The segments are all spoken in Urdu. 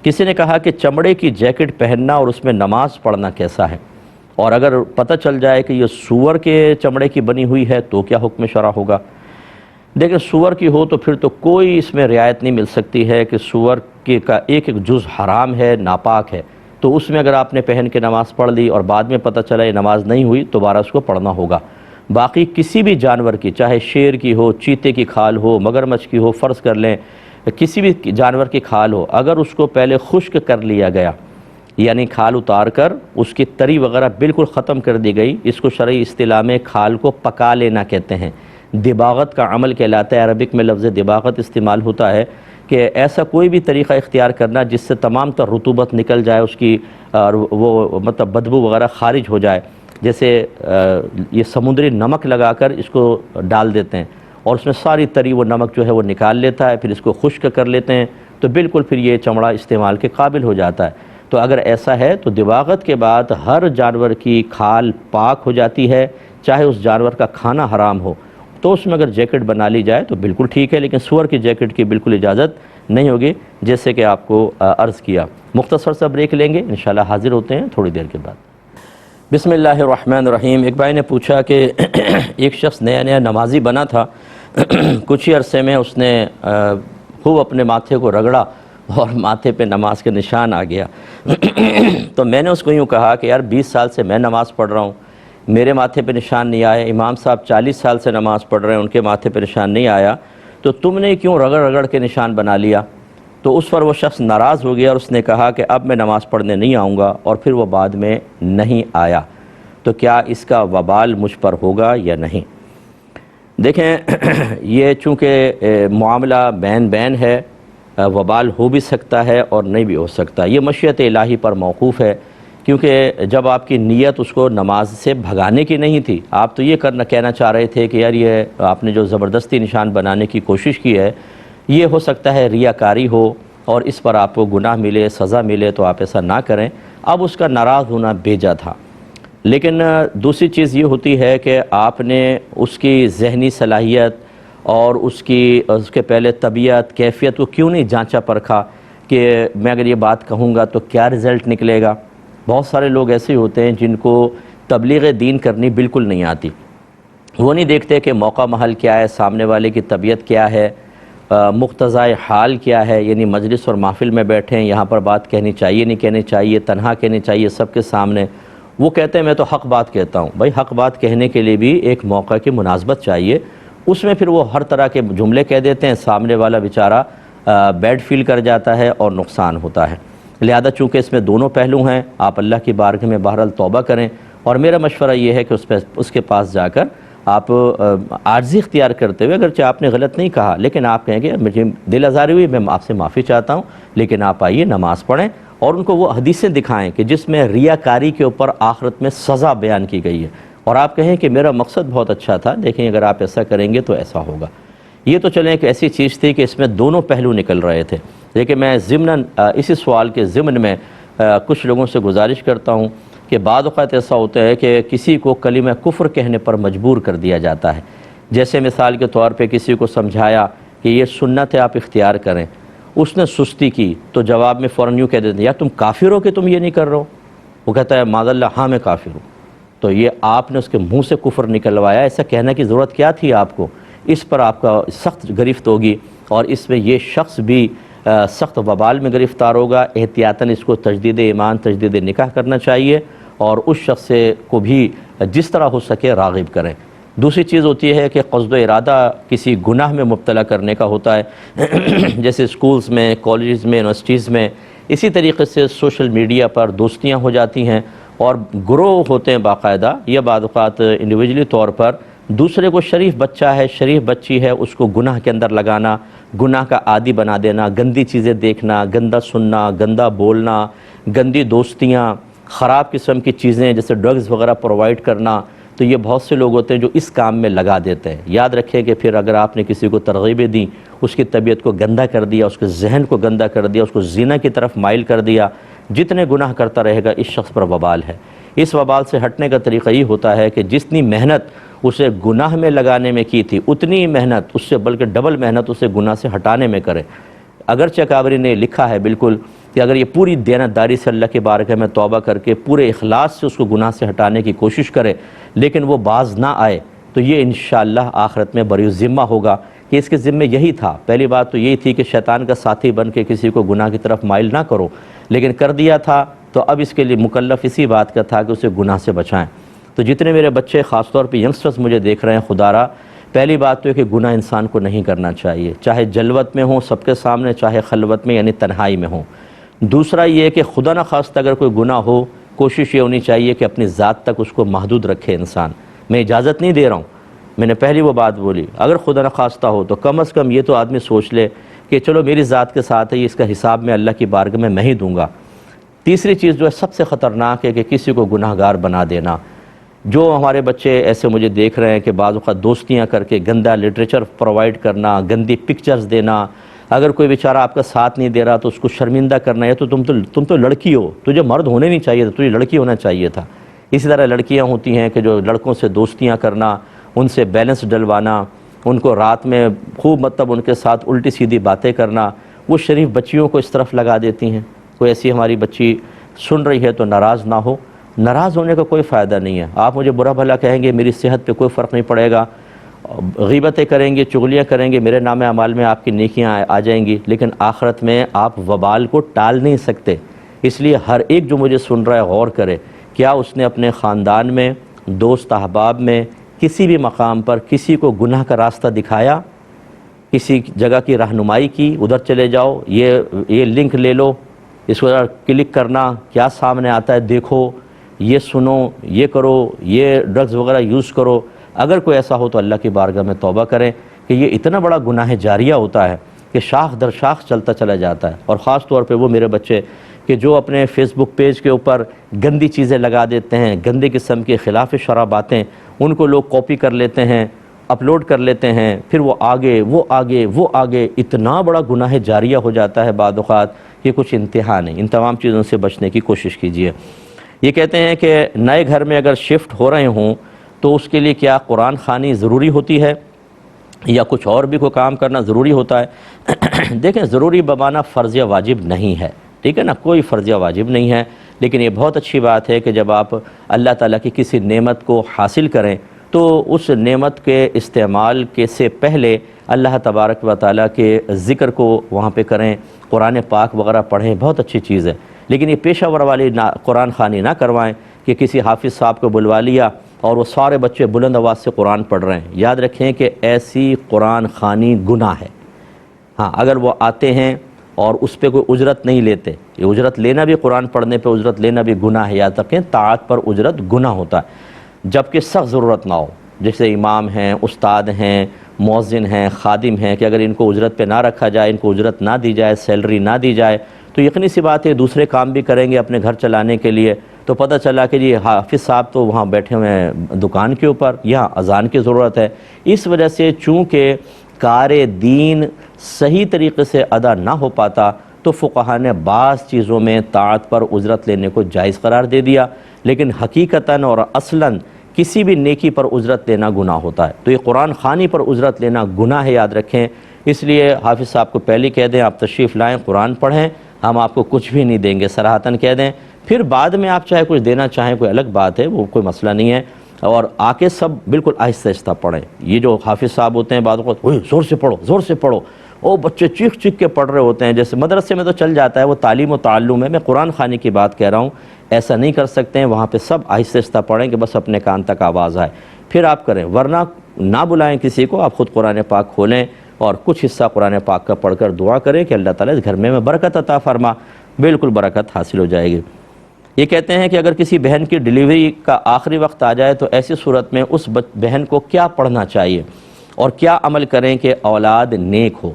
کسی نے کہا کہ چمڑے کی جیکٹ پہننا اور اس میں نماز پڑھنا کیسا ہے، اور اگر پتہ چل جائے کہ یہ سور کے چمڑے کی بنی ہوئی ہے تو کیا حکم شرع ہوگا؟ دیکھیں سور کی ہو تو پھر تو کوئی اس میں رعایت نہیں مل سکتی ہے کہ سور کا ایک ایک جز حرام ہے، ناپاک ہے، تو اس میں اگر آپ نے پہن کے نماز پڑھ لی اور بعد میں پتہ چلا یہ نماز نہیں ہوئی تو دوبارہ اس کو پڑھنا ہوگا۔ باقی کسی بھی جانور کی، چاہے شیر کی ہو، چیتے کی کھال ہو، مگرمچھ کی ہو، فرض کر لیں کسی بھی جانور کی کھال ہو، اگر اس کو پہلے خشک کر لیا گیا، یعنی کھال اتار کر اس کی تری وغیرہ بالکل ختم کر دی گئی، اس کو شرعی اصطلاح میں کھال کو پکا لینا کہتے ہیں، دباغت کا عمل کہلاتا ہے۔ عربک میں لفظ دباغت استعمال ہوتا ہے کہ ایسا کوئی بھی طریقہ اختیار کرنا جس سے تمام تر رطوبت نکل جائے، اس کی وہ مطلب بدبو وغیرہ خارج ہو جائے، جیسے یہ سمندری نمک لگا کر اس کو ڈال دیتے ہیں اور اس میں ساری تری وہ نمک جو ہے وہ نکال لیتا ہے، پھر اس کو خشک کر لیتے ہیں تو بالکل پھر یہ چمڑا استعمال کے قابل ہو جاتا ہے۔ تو اگر ایسا ہے تو دباغت کے بعد ہر جانور کی کھال پاک ہو جاتی ہے، چاہے اس جانور کا کھانا حرام ہو، تو اس میں اگر جیکٹ بنا لی جائے تو بالکل ٹھیک ہے، لیکن سور کی جیکٹ کی بالکل اجازت نہیں ہوگی، جیسے کہ آپ کو عرض کیا۔ مختصر سا بریک لیں گے، انشاءاللہ حاضر ہوتے ہیں تھوڑی دیر کے بعد۔ بسم اللہ الرحمن الرحیم۔ ایک بھائی نے پوچھا کہ ایک شخص نیا نیا نمازی بنا تھا، کچھ ہی عرصے میں اس نے خوب اپنے ماتھے کو رگڑا اور ماتھے پہ نماز کے نشان آ گیا۔ تو میں نے اس کو یوں کہا کہ یار 20 سال سے میں نماز پڑھ رہا ہوں، میرے ماتھے پہ نشان نہیں آیا، امام صاحب 40 سال سے نماز پڑھ رہے ہیں، ان کے ماتھے پہ نشان نہیں آیا، تو تم نے کیوں رگڑ رگڑ کے نشان بنا لیا؟ تو اس پر وہ شخص ناراض ہو گیا اور اس نے کہا کہ اب میں نماز پڑھنے نہیں آؤں گا، اور پھر وہ بعد میں نہیں آیا، تو کیا اس کا وبال مجھ پر ہوگا یا نہیں؟ دیکھیں یہ چونکہ معاملہ بین بین ہے، وبال ہو بھی سکتا ہے اور نہیں بھی ہو سکتا، یہ مشیت الہی پر موقوف ہے، کیونکہ جب آپ کی نیت اس کو نماز سے بھگانے کی نہیں تھی، آپ تو یہ کہنا چاہ رہے تھے کہ یار یہ آپ نے جو زبردستی نشان بنانے کی کوشش کی ہے، یہ ہو سکتا ہے ریاکاری ہو اور اس پر آپ کو گناہ ملے، سزا ملے، تو آپ ایسا نہ کریں۔ اب اس کا ناراض ہونا بیجا تھا، لیکن دوسری چیز یہ ہوتی ہے کہ آپ نے اس کی ذہنی صلاحیت اور اس کے پہلے طبیعت، کیفیت کو کیوں نہیں جانچا پرکھا کہ میں اگر یہ بات کہوں گا تو کیا رزلٹ نکلے گا؟ بہت سارے لوگ ایسے ہوتے ہیں جن کو تبلیغ دین کرنی بالکل نہیں آتی، وہ نہیں دیکھتے کہ موقع محل کیا ہے، سامنے والے کی طبیعت کیا ہے، مقتضائے حال کیا ہے، یعنی مجلس اور محفل میں بیٹھے ہیں، یہاں پر بات کہنی چاہیے نہیں کہنی چاہیے، تنہا کہنی چاہیے سب کے سامنے۔ وہ کہتے ہیں میں تو حق بات کہتا ہوں، بھائی حق بات کہنے کے لیے بھی ایک موقع کی مناسبت چاہیے، اس میں پھر وہ ہر طرح کے جملے کہہ دیتے ہیں، سامنے والا بیچارہ بیڈ فیل کر جاتا ہے اور نقصان ہوتا ہے۔ لہذا چونکہ اس میں دونوں پہلو ہیں، آپ اللہ کی بارگاہ میں بہرحال توبہ کریں، اور میرا مشورہ یہ ہے کہ اس کے پاس جا کر آپ عاجزی اختیار کرتے ہوئے، اگرچہ آپ نے غلط نہیں کہا لیکن آپ کہیں گے مجھے دل آزاری ہوئی، میں آپ سے معافی چاہتا ہوں، لیکن آپ آئیے نماز پڑھیں، اور ان کو وہ حدیثیں دکھائیں کہ جس میں ریاکاری کے اوپر آخرت میں سزا بیان کی گئی ہے، اور آپ کہیں کہ میرا مقصد بہت اچھا تھا، دیکھیں اگر آپ ایسا کریں گے تو ایسا ہوگا۔ یہ تو چلیں ایک ایسی چیز تھی کہ اس میں دونوں پہلو نکل رہے تھے، لیکن میں ضمناً اسی سوال کے ضمن میں کچھ لوگوں سے گزارش کرتا ہوں کہ بعض اوقات ایسا ہوتا ہے کہ کسی کو کلمہ کفر کہنے پر مجبور کر دیا جاتا ہے، جیسے مثال کے طور پہ کسی کو سمجھایا کہ یہ سنت ہے آپ اختیار کریں، اس نے سستی کی تو جواب میں فوراً یوں کہہ دیتے ہیں یا تم کافر ہو کہ تم یہ نہیں کر رہے ہو؟ وہ کہتا ہے معاذ اللہ ہاں میں کافر ہوں، تو یہ آپ نے اس کے منہ سے کفر نکلوایا، ایسا کہنے کی ضرورت کیا تھی آپ کو؟ اس پر آپ کا سخت گرفت ہوگی، اور اس میں یہ شخص بھی سخت وبال میں گرفتار ہوگا۔ احتیاطاً اس کو تجدید ایمان، تجدید نکاح کرنا چاہیے، اور اس شخص کو بھی جس طرح ہو سکے راغب کریں۔ دوسری چیز ہوتی ہے کہ قصد و ارادہ کسی گناہ میں مبتلا کرنے کا ہوتا ہے، جیسے اسکولز میں، کالجز میں، یونیورسٹیز میں، اسی طریقے سے سوشل میڈیا پر دوستیاں ہو جاتی ہیں اور گروہ ہوتے ہیں باقاعدہ، یا بعض اوقات انڈیویجولی طور پر دوسرے کو شریف بچہ ہے، شریف بچی ہے، اس کو گناہ کے اندر لگانا، گناہ کا عادی بنا دینا، گندی چیزیں دیکھنا، گندا سننا، گندا بولنا، گندی دوستیاں، خراب قسم کی چیزیں جیسے ڈرگز وغیرہ پرووائڈ کرنا، تو یہ بہت سے لوگ ہوتے ہیں جو اس کام میں لگا دیتے ہیں۔ یاد رکھیں کہ پھر اگر آپ نے کسی کو ترغیبیں دیں، اس کی طبیعت کو گندا کر دیا، اس کے ذہن کو گندا کر دیا، اس کو زنا کی طرف مائل کر دیا، جتنے گناہ کرتا رہے گا اس شخص پر وبال ہے۔ اس وبال سے ہٹنے کا طریقہ یہ ہوتا ہے کہ جتنی محنت اسے گناہ میں لگانے میں کی تھی، اتنی ہی محنت اس سے بلکہ ڈبل محنت اسے گناہ سے ہٹانے میں کرے۔ اگرچہ کابری نے لکھا ہے بالکل کہ اگر یہ پوری دیانتداری سے اللہ کی بارگاہ میں توبہ کر کے پورے اخلاص سے اس کو گناہ سے ہٹانے کی کوشش کرے لیکن وہ باز نہ آئے تو یہ انشاءاللہ آخرت میں بری ذمہ ہوگا کہ اس کے ذمہ یہی تھا۔ پہلی بات تو یہی تھی کہ شیطان کا ساتھی بن کے کسی کو گناہ کی طرف مائل نہ کرو، لیکن کر دیا تھا تو اب اس کے لیے مکلف اسی بات کا تھا کہ اسے گناہ سے بچائیں۔ تو جتنے میرے بچے خاص طور پہ ینگسٹرز مجھے دیکھ رہے ہیں، خدا را پہلی بات تو ہے کہ گناہ انسان کو نہیں کرنا چاہیے، چاہے جلوت میں ہوں سب کے سامنے، چاہے خلوت میں یعنی تنہائی میں ہوں۔ دوسرا یہ کہ خدا نخواستہ اگر کوئی گناہ ہو، کوشش یہ ہونی چاہیے کہ اپنی ذات تک اس کو محدود رکھے انسان۔ میں اجازت نہیں دے رہا ہوں، میں نے پہلی وہ بات بولی، اگر خدا نخواستہ ہو تو کم از کم یہ تو آدمی سوچ لے کہ چلو میری ذات کے ساتھ ہے، اس کا حساب میں اللہ کی بارگاہ میں ہی دوں گا۔ تیسری چیز جو ہے سب سے خطرناک ہے کہ کسی کو گناہ گار بنا دینا۔ جو ہمارے بچے ایسے مجھے دیکھ رہے ہیں کہ بعض اوقات دوستیاں کر کے گندا لٹریچر پرووائڈ کرنا، گندی پکچرز دینا، اگر کوئی بیچارہ آپ کا ساتھ نہیں دے رہا تو اس کو شرمندہ کرنا ہے، تو تم تو لڑکی ہو، تجھے مرد ہونے نہیں چاہیے تھا، تجھے لڑکی ہونا چاہیے تھا۔ اسی طرح لڑکیاں ہوتی ہیں کہ جو لڑکوں سے دوستیاں کرنا، ان سے بیلنس ڈلوانا، ان کو رات میں خوب مطلب ان کے ساتھ الٹی سیدھی باتیں کرنا، وہ شریف بچیوں کو اس طرف لگا دیتی ہیں۔ کوئی ایسی ہماری بچی سن رہی ہے تو ناراض نہ ہو، ناراض ہونے کا کوئی فائدہ نہیں ہے۔ آپ مجھے برا بھلا کہیں گے، میری صحت پہ کوئی فرق نہیں پڑے گا، غیبتیں کریں گے، چغلیاں کریں گے، میرے نام اعمال میں آپ کی نیکیاں آ جائیں گی، لیکن آخرت میں آپ وبال کو ٹال نہیں سکتے۔ اس لیے ہر ایک جو مجھے سن رہا ہے غور کرے، کیا اس نے اپنے خاندان میں، دوست احباب میں، کسی بھی مقام پر کسی کو گناہ کا راستہ دکھایا، کسی جگہ کی رہنمائی کی، ادھر چلے جاؤ، یہ لنک لے لو، اس کو کلک کرنا، کیا سامنے آتا ہے دیکھو، یہ سنو، یہ کرو، یہ ڈرگز وغیرہ یوز کرو۔ اگر کوئی ایسا ہو تو اللہ کی بارگاہ میں توبہ کریں کہ یہ اتنا بڑا گناہ جاریہ ہوتا ہے کہ شاخ در شاخ چلتا چلا جاتا ہے۔ اور خاص طور پہ وہ میرے بچے کہ جو اپنے فیس بک پیج کے اوپر گندی چیزیں لگا دیتے ہیں، گندے قسم کے خلاف شرع باتیں، ان کو لوگ کاپی کر لیتے ہیں، اپلوڈ کر لیتے ہیں، پھر وہ آگے اتنا بڑا گناہ جاریہ ہو جاتا ہے بعض اوقات کہ کچھ انتہا نہیں۔ ان تمام چیزوں سے بچنے کی کوشش کیجیے۔ یہ کہتے ہیں کہ نئے گھر میں اگر شفٹ ہو رہے ہوں تو اس کے لیے کیا قرآن خوانی ضروری ہوتی ہے یا کچھ اور بھی کوئی کام کرنا ضروری ہوتا ہے؟ دیکھیں، ضروری بمعنی فرض یا واجب نہیں ہے، ٹھیک ہے نا، کوئی فرض یا واجب نہیں ہے، لیکن یہ بہت اچھی بات ہے کہ جب آپ اللہ تعالیٰ کی کسی نعمت کو حاصل کریں تو اس نعمت کے استعمال کے سے پہلے اللہ تبارک و تعالیٰ کے ذکر کو وہاں پہ کریں، قرآن پاک وغیرہ پڑھیں، بہت اچھی چیز ہے۔ لیکن یہ پیشہ ور والی قرآن خوانی نہ کروائیں کہ کسی حافظ صاحب کو بلوا لیا اور وہ سارے بچے بلند آواز سے قرآن پڑھ رہے ہیں۔ یاد رکھیں کہ ایسی قرآن خوانی گناہ ہے۔ ہاں، اگر وہ آتے ہیں اور اس پہ کوئی اجرت نہیں لیتے، یہ اجرت لینا بھی، قرآن پڑھنے پہ اجرت لینا بھی گناہ ہے، یاد رکھیں طاعت پر اجرت گناہ ہوتا ہے، جبکہ سخت ضرورت نہ ہو، جیسے امام ہیں، استاد ہیں، مؤذن ہیں، خادم ہیں، کہ اگر ان کو اجرت پہ نہ رکھا جائے، ان کو اجرت نہ دی جائے، سیلری نہ دی جائے تو یقینی سی بات ہے دوسرے کام بھی کریں گے اپنے گھر چلانے کے لیے، تو پتہ چلا کہ یہ حافظ صاحب تو وہاں بیٹھے ہوئے ہیں دکان کے اوپر، یہاں اذان کی ضرورت ہے۔ اس وجہ سے چونکہ کار دین صحیح طریقے سے ادا نہ ہو پاتا تو فقہا نے بعض چیزوں میں طاعت پر اجرت لینے کو جائز قرار دے دیا، لیکن حقیقتاً اور اصلاً کسی بھی نیکی پر اجرت لینا گناہ ہوتا ہے۔ تو یہ قرآن خوانی پر اجرت لینا گناہ ہے، یاد رکھیں۔ اس لیے حافظ صاحب کو پہلے کہہ دیں آپ تشریف لائیں، قرآن پڑھیں، ہم آپ کو کچھ بھی نہیں دیں گے، صراحتاً کہہ دیں۔ پھر بعد میں آپ چاہے کچھ دینا چاہیں کوئی الگ بات ہے، وہ کوئی مسئلہ نہیں ہے، اور آ کے سب بالکل آہستہ آہستہ پڑھیں۔ یہ جو حافظ صاحب ہوتے ہیں بعض اوقات زور سے پڑھو، زور سے پڑھو، وہ بچے چیخ چیخ کے پڑھ رہے ہوتے ہیں، جیسے مدرسے میں تو چل جاتا ہے، وہ تعلیم و تعلم ہے، میں قرآن خوانی کی بات کہہ رہا ہوں، ایسا نہیں کر سکتے ہیں، وہاں پہ سب آہستہ آہستہ پڑھیں کہ بس اپنے کان تک آواز آئے، پھر آپ کریں، ورنہ نہ بلائیں کسی کو، آپ خود قرآن پاک کھولیں اور کچھ حصہ قرآن پاک کا پڑھ کر دعا کریں کہ اللہ تعالیٰ اس گھر میں برکت عطا فرما، بالکل برکت حاصل ہو جائے گی۔ یہ کہتے ہیں کہ اگر کسی بہن کی ڈیلیوری کا آخری وقت آ جائے تو ایسی صورت میں اس بہن کو کیا پڑھنا چاہیے اور کیا عمل کریں کہ اولاد نیک ہو؟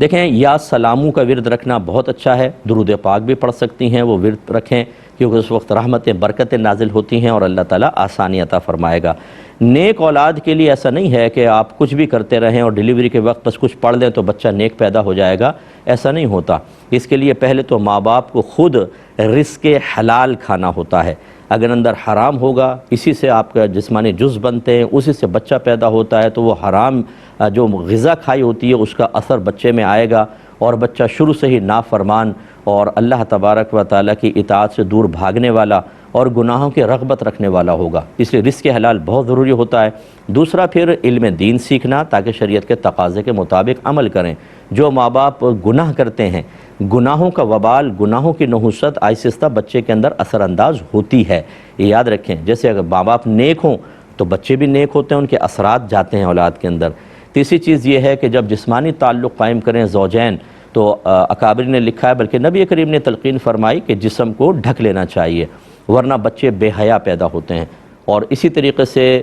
دیکھیں، یا سلاموں کا ورد رکھنا بہت اچھا ہے، درود پاک بھی پڑھ سکتی ہیں، وہ ورد رکھیں کیونکہ اس وقت رحمتیں برکتیں نازل ہوتی ہیں اور اللہ تعالیٰ آسانی عطا فرمائے گا۔ نیک اولاد کے لیے ایسا نہیں ہے کہ آپ کچھ بھی کرتے رہیں اور ڈیلیوری کے وقت بس کچھ پڑھ لیں تو بچہ نیک پیدا ہو جائے گا، ایسا نہیں ہوتا۔ اس کے لیے پہلے تو ماں باپ کو خود رزق حلال کھانا ہوتا ہے، اگر اندر حرام ہوگا، اسی سے آپ کا جسمانی جز بنتے ہیں، اسی سے بچہ پیدا ہوتا ہے، تو وہ حرام جو غذا کھائی ہوتی ہے اس کا اثر بچے میں آئے گا اور بچہ شروع سے ہی نافرمان اور اللہ تبارک و تعالیٰ کی اطاعت سے دور بھاگنے والا اور گناہوں کی رغبت رکھنے والا ہوگا، اس لیے رزق حلال بہت ضروری ہوتا ہے۔ دوسرا پھر علم دین سیکھنا تاکہ شریعت کے تقاضے کے مطابق عمل کریں۔ جو ماں باپ گناہ کرتے ہیں، گناہوں کا وبال، گناہوں کی نحوست آہستہ بچے کے اندر اثر انداز ہوتی ہے، یہ یاد رکھیں۔ جیسے اگر ماں باپ نیک ہوں تو بچے بھی نیک ہوتے ہیں، ان کے اثرات جاتے ہیں اولاد کے اندر۔ تیسری چیز یہ ہے کہ جب جسمانی تعلق قائم کریں زوجین، تو اکابر نے لکھا ہے، بلکہ نبی کریم نے تلقین فرمائی کہ جسم کو ڈھک لینا چاہیے، ورنہ بچے بے حیا پیدا ہوتے ہیں۔ اور اسی طریقے سے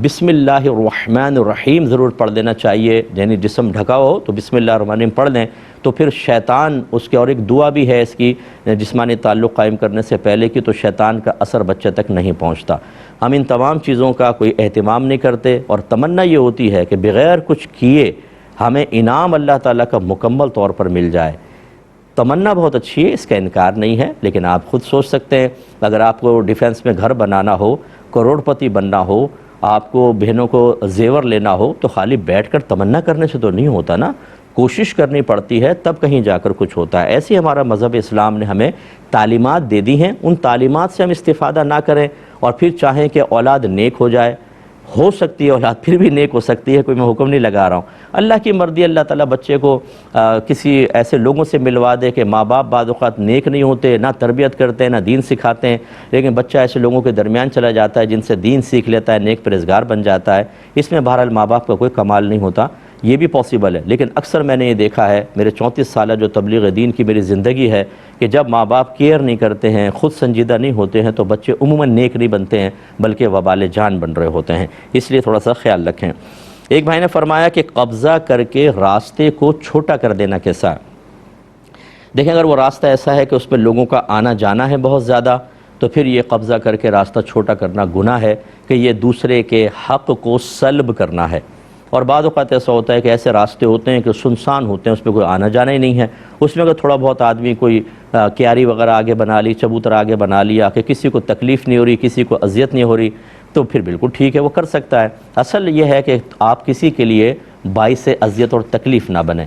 بسم اللہ الرحمن الرحیم ضرور پڑھ دینا چاہیے، یعنی جسم ڈھکا ہو تو بسم اللہ الرحمن الرحیم پڑھ دیں، تو پھر شیطان، اس کے اور ایک دعا بھی ہے اس کی جسمانی تعلق قائم کرنے سے پہلے کی، تو شیطان کا اثر بچے تک نہیں پہنچتا۔ ہم ان تمام چیزوں کا کوئی اہتمام نہیں کرتے، اور تمنا یہ ہوتی ہے کہ بغیر کچھ کیے ہمیں انعام اللہ تعالیٰ کا مکمل طور پر مل جائے۔ تمنا بہت اچھی ہے، اس کا انکار نہیں ہے، لیکن آپ خود سوچ سکتے ہیں اگر آپ کو ڈیفنس میں گھر بنانا ہو، کروڑ پتی بننا ہو، آپ کو بہنوں کو زیور لینا ہو، تو خالی بیٹھ کر تمنا کرنے سے تو نہیں ہوتا نا، کوشش کرنی پڑتی ہے، تب کہیں جا کر کچھ ہوتا ہے۔ ایسے ہمارا مذہب اسلام نے ہمیں تعلیمات دے دی ہیں، ان تعلیمات سے ہم استفادہ نہ کریں اور پھر چاہیں کہ اولاد نیک ہو جائے۔ ہو سکتی ہے اولاد پھر بھی نیک ہو سکتی ہے، کوئی میں حکم نہیں لگا رہا ہوں، اللہ کی مرضی۔ اللہ تعالیٰ بچے کو کسی ایسے لوگوں سے ملوا دے کہ ماں باپ بعض اوقات نیک نہیں ہوتے، نہ تربیت کرتے ہیں، نہ دین سکھاتے ہیں، لیکن بچہ ایسے لوگوں کے درمیان چلا جاتا ہے جن سے دین سیکھ لیتا ہے، نیک پرہیزگار بن جاتا ہے۔ اس میں بہرحال ماں باپ کا کوئی کمال نہیں ہوتا، یہ بھی پاسبل ہے، لیکن اکثر میں نے یہ دیکھا ہے، میرے 34 سالہ جو تبلیغ دین کی میری زندگی ہے، کہ جب ماں باپ کیئر نہیں کرتے ہیں، خود سنجیدہ نہیں ہوتے ہیں، تو بچے عموماً نیک نہیں بنتے ہیں بلکہ وبال جان بن رہے ہوتے ہیں، اس لیے تھوڑا سا خیال رکھیں۔ ایک بھائی نے فرمایا کہ قبضہ کر کے راستے کو چھوٹا کر دینا کیسا ہے؟ دیکھیں اگر وہ راستہ ایسا ہے کہ اس پہ لوگوں کا آنا جانا ہے بہت زیادہ، تو پھر یہ قبضہ کر کے راستہ چھوٹا کرنا گناہ ہے، کہ یہ دوسرے کے حق کو سلب کرنا ہے۔ اور بعض اوقات ایسا ہوتا ہے کہ ایسے راستے ہوتے ہیں کہ سنسان ہوتے ہیں، اس پہ کوئی آنا جانا ہی نہیں ہے، اس میں اگر تھوڑا بہت آدمی کوئی کیاری وغیرہ آگے بنا لی، چبوتر آگے بنا لیا کہ کسی کو تکلیف نہیں ہو رہی، کسی کو اذیت نہیں ہو رہی، تو پھر بالکل ٹھیک ہے، وہ کر سکتا ہے۔ اصل یہ ہے کہ آپ کسی کے لیے باعث اذیت اور تکلیف نہ بنیں۔